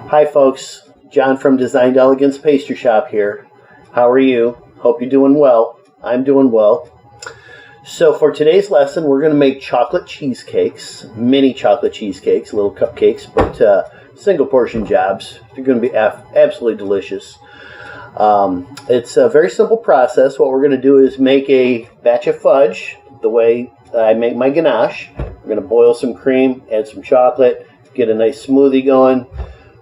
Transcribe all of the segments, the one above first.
Hi folks, John from Designed Elegance Pastry Shop here. How are you? Hope you're doing well. I'm doing well. So for today's lesson, we're going to make chocolate cheesecakes, mini chocolate cheesecakes, little cupcakes, but single portion jobs. They're going to be absolutely delicious. It's a very simple process. What we're going to do is make a batch of fudge the way I make my ganache. We're going to boil some cream, add some chocolate, get a nice smoothie going.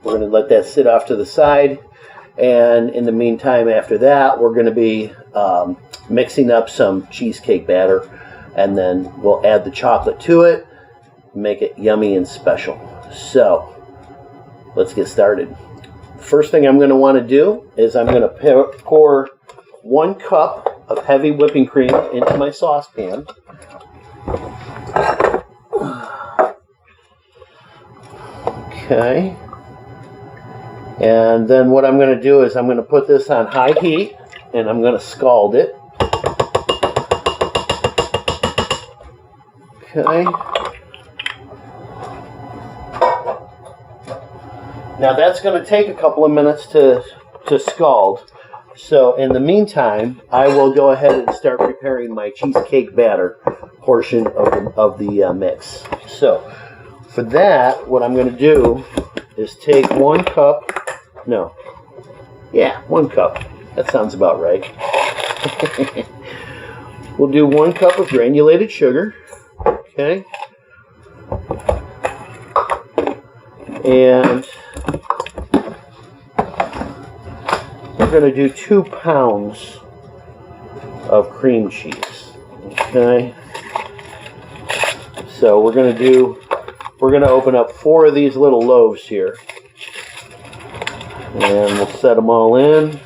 We're going to let that sit off to the side. And in the meantime, after that, we're going to be mixing up some cheesecake batter. And then we'll add the chocolate to it, make it yummy and special. So let's get started. First thing I'm going to want to do is I'm going to pour 1 cup of heavy whipping cream into my saucepan. Okay. And then what I'm going to do is I'm going to put this on high heat and I'm going to scald it. Okay. Now that's going to take a couple of minutes to scald. So in the meantime, I will go ahead and start preparing my cheesecake batter portion of the mix. So for that, what I'm going to do is take 1 cup. 1 cup. That sounds about right. We'll do 1 cup of granulated sugar. Okay. And we're going to do 2 pounds of cream cheese. Okay. So we're going to open up 4 of these little loaves here. And we'll set them all in.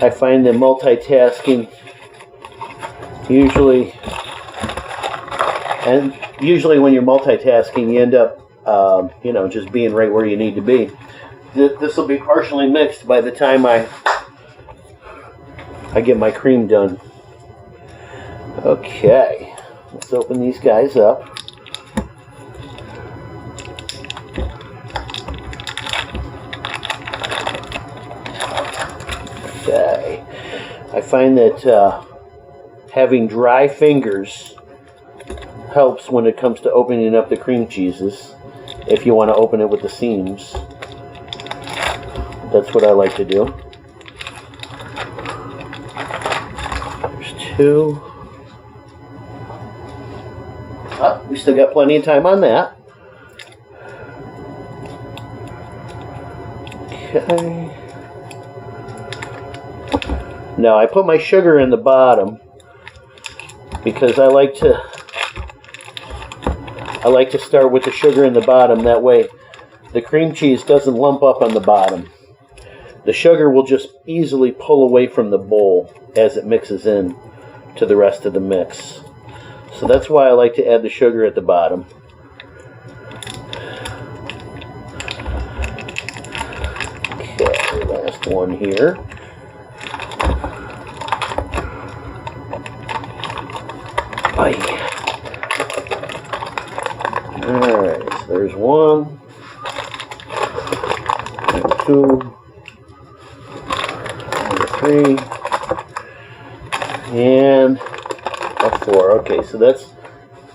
I find that multitasking usually when you're multitasking, you end up, just being right where you need to be. This will be partially mixed by the time I get my cream done. Okay, let's open these guys up. Okay, I find that having dry fingers helps when it comes to opening up the cream cheeses if you want to open it with the seams. That's what I like to do. There's 2. Oh, we still got plenty of time on that. Okay. Now I put my sugar in the bottom because I like to start with the sugar in the bottom. That way the cream cheese doesn't lump up on the bottom. The sugar will just easily pull away from the bowl as it mixes in to the rest of the mix. So that's why I like to add the sugar at the bottom. Okay, last one here. Alright, so there's 1, and 2, and 3, and a 4. Okay, so that's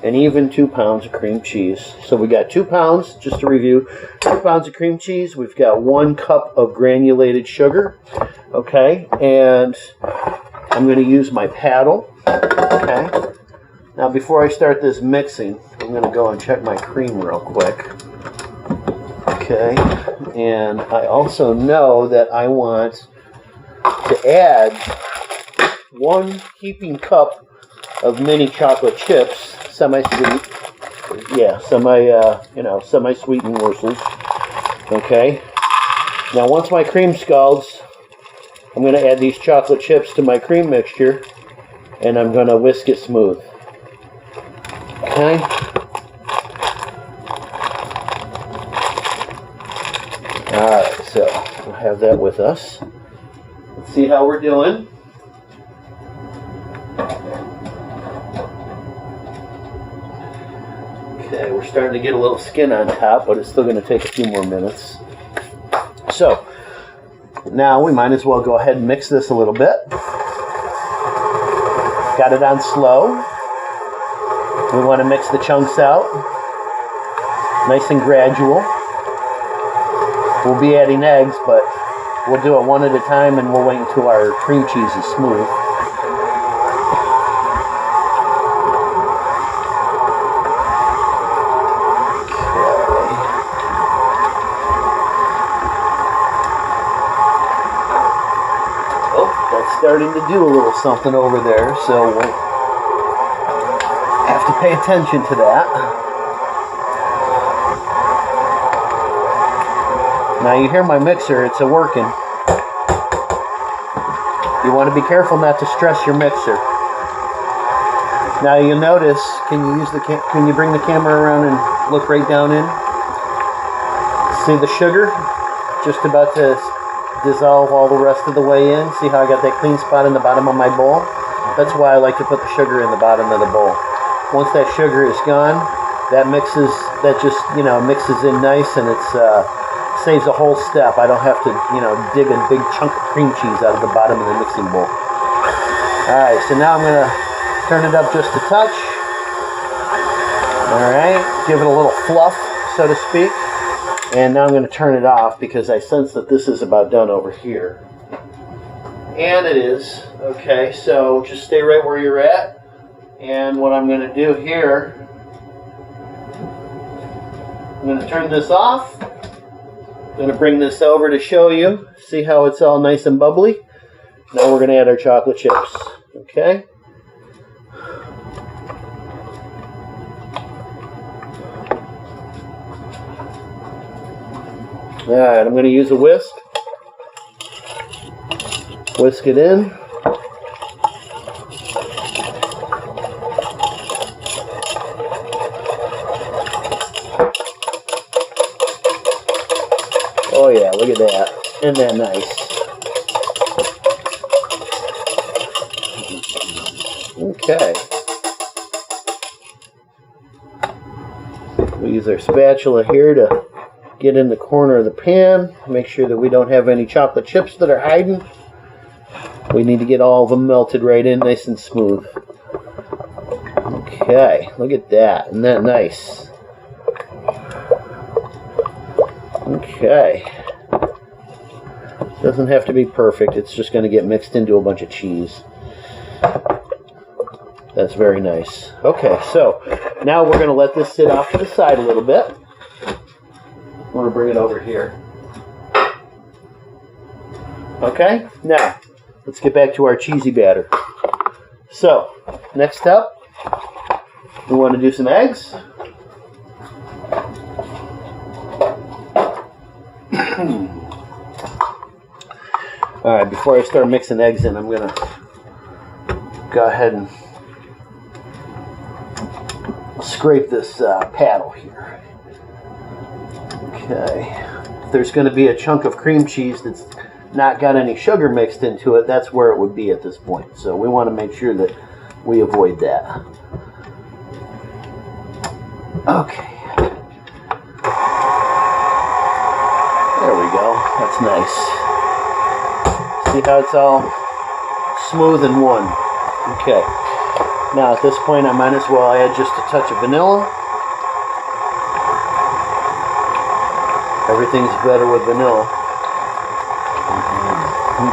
an even 2 pounds of cream cheese. So we got 2 pounds, just to review, 2 pounds of cream cheese. We've got 1 cup of granulated sugar. Okay, and I'm going to use my paddle. Okay. Now before I start this mixing, I'm going to go and check my cream real quick. Okay, and I also know that I want to add 1 heaping cup of mini chocolate chips, semi-sweetened morsels. Okay, now once my cream scalds, I'm going to add these chocolate chips to my cream mixture, and I'm going to whisk it smooth. Okay. Alright, so we'll have that with us. Let's see how we're doing. Okay, we're starting to get a little skin on top, but it's still going to take a few more minutes. So, now we might as well go ahead and mix this a little bit. Got it on slow. We want to mix the chunks out. Nice and gradual. We'll be adding eggs, but we'll do it one at a time and we'll wait until our cream cheese is smooth. Starting to do a little something over there, so we'll have to pay attention to that. Now you hear my mixer, it's working. You want to be careful not to stress your mixer. Now you'll notice, can you bring the camera around and look right down in? See the sugar? Just about to dissolve all the rest of the way in. See how I got that clean spot in the bottom of my bowl? That's why I like to put the sugar in the bottom of the bowl. Once that sugar is gone, that just mixes in nice, and it saves a whole step. I don't have to dig a big chunk of cream cheese out of the bottom of the mixing bowl. Alright, so now I'm going to turn it up just a touch. Alright, give it a little fluff, so to speak. And now I'm going to turn it off because I sense that this is about done over here. And it is. Okay, so just stay right where you're at. And what I'm going to do here, I'm going to turn this off. I'm going to bring this over to show you. See how it's all nice and bubbly? Now we're going to add our chocolate chips. Okay? Alright, I'm going to use a whisk. Whisk it in. Oh yeah, look at that. Isn't that nice? Okay. We use our spatula here to get in the corner of the pan, make sure that we don't have any chocolate chips that are hiding. We need to get all of them melted right in, nice and smooth. Okay, look at that. Isn't that nice? Okay. Doesn't have to be perfect. It's just going to get mixed into a bunch of cheese. That's very nice. Okay, so now we're going to let this sit off to the side a little bit. I'm going to bring it over here. Okay, now let's get back to our cheesy batter. So, next up, we want to do some eggs. Alright, before I start mixing eggs in, I'm going to go ahead and scrape this paddle here. Okay, if there's going to be a chunk of cream cheese that's not got any sugar mixed into it, that's where it would be at this point. So we want to make sure that we avoid that. Okay. There we go. That's nice. See how it's all smooth and one. Okay. Now at this point I might as well add just a touch of vanilla. Everything's better with vanilla.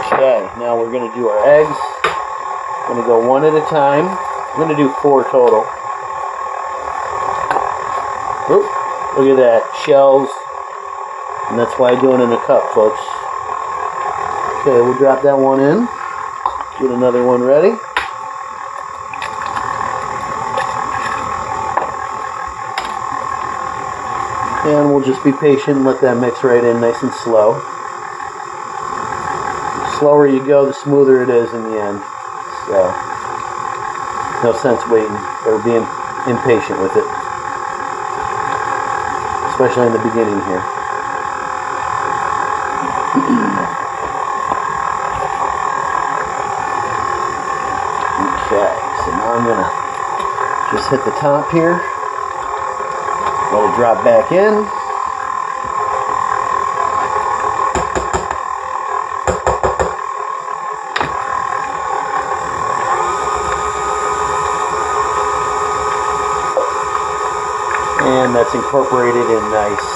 Okay, now we're going to do our eggs. I'm going to go one at a time. I'm going to do 4 total. Oop, look at that, shells. And that's why I do it in a cup, folks. Okay, we'll drop that one in. Get another one ready. And we'll just be patient and let that mix right in nice and slow. The slower you go, the smoother it is in the end. So, no sense waiting or being impatient with it. Especially in the beginning here. gonna just hit the top here. Let it drop back in. And that's incorporated in nice.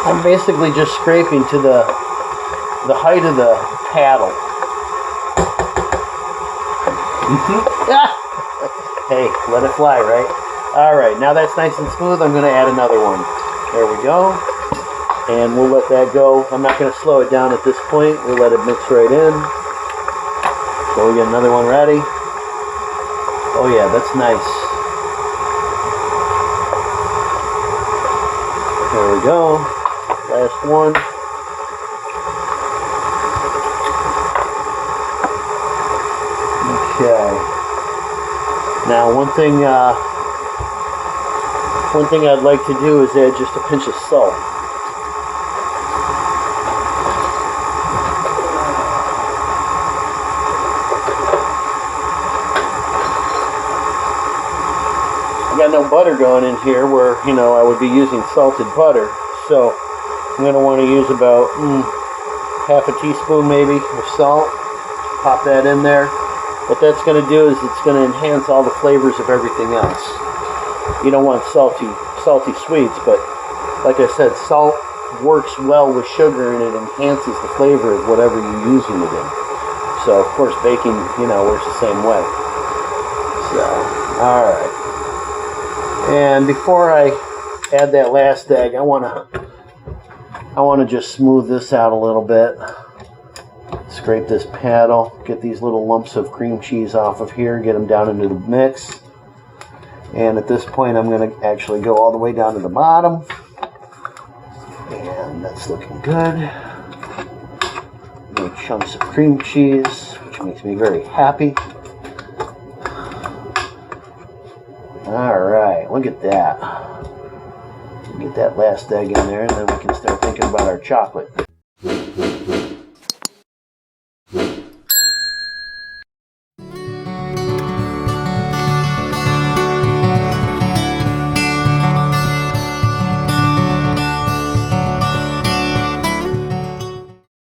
I'm basically just scraping to the height of the paddle. Hey, let it fly, right? Alright, now that's nice and smooth, I'm going to add another one. There we go. And we'll let that go. I'm not going to slow it down at this point. We'll let it mix right in. So we get another one ready. Oh yeah, that's nice. There we go. Last one. Okay. Now one thing I'd like to do is add just a pinch of salt. I got no butter going in here where, you know, I would be using salted butter. So I'm going to want to use about half a teaspoon maybe of salt. Pop that in there. What that's going to do is it's going to enhance all the flavors of everything else. You don't want salty sweets, but like I said, salt works well with sugar and it enhances the flavor of whatever you're using it in. So of course baking, you know, works the same way. So, alright. And before I add that last egg, I want to just smooth this out a little bit. Scrape this paddle, get these little lumps of cream cheese off of here, get them down into the mix. And at this point, I'm going to actually go all the way down to the bottom. And that's looking good. Make chunks of cream cheese, which makes me very happy. Alright, look at that. Get that last egg in there, and then we can start thinking about our chocolate.